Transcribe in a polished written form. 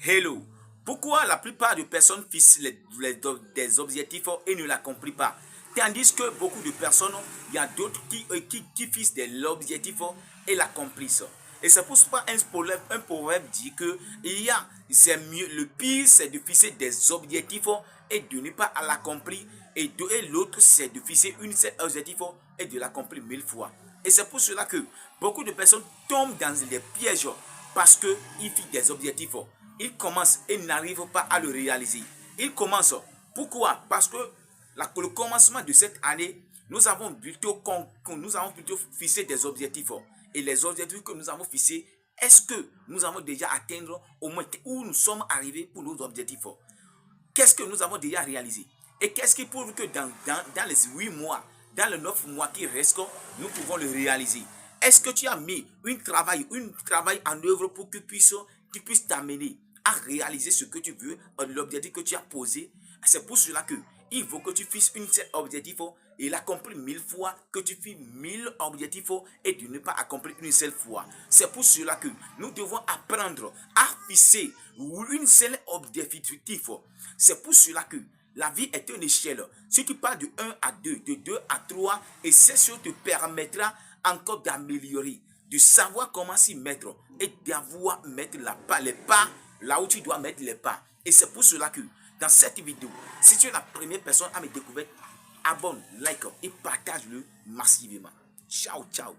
Hello. Pourquoi la plupart des personnes fixent des objectifs et ne l'accomplissent pas? Tandis que beaucoup de personnes, il y a d'autres qui fixent des objectifs et l'accomplissent. Et c'est pour ça un proverbe dit que c'est mieux, le pire c'est de fixer des objectifs et de ne pas l'accomplir. Et l'autre c'est de fixer un seul objectif et de l'accomplir 1000 fois. Et c'est pour cela que beaucoup de personnes tombent dans des pièges parce qu'ils fixent des objectifs. Ils commencent et n'arrivent pas à le réaliser. Ils commencent. Pourquoi? Parce que le commencement de cette année, nous avons plutôt fixé des objectifs. Et les objectifs que nous avons fixés, est-ce que nous avons déjà atteint au moins où nous sommes arrivés pour nos objectifs? Qu'est-ce que nous avons déjà réalisé? Et qu'est-ce qui prouve que dans les 8 mois, dans les 9 mois qui restent, nous pouvons le réaliser? Est-ce que tu as mis un travail en œuvre pour que tu puisses t'amener à réaliser ce que tu veux, l'objectif que tu as posé? C'est pour cela que il faut que tu fixes un seul objectif et l'accomplir 1000 fois, que tu fixes 1000 objectifs et de ne pas accomplir une seule fois. C'est pour cela que nous devons apprendre à fixer une seule objectif. C'est pour cela que la vie est une échelle. Si tu pars de 1 à 2, de 2 à 3, et c'est ce qui te permettra encore d'améliorer, de savoir comment s'y mettre et d'avoir mettre les pas là où tu dois mettre les pas. Et c'est pour cela que dans cette vidéo, si tu es la première personne à me découvrir, abonne, like et partage-le massivement. Ciao, ciao.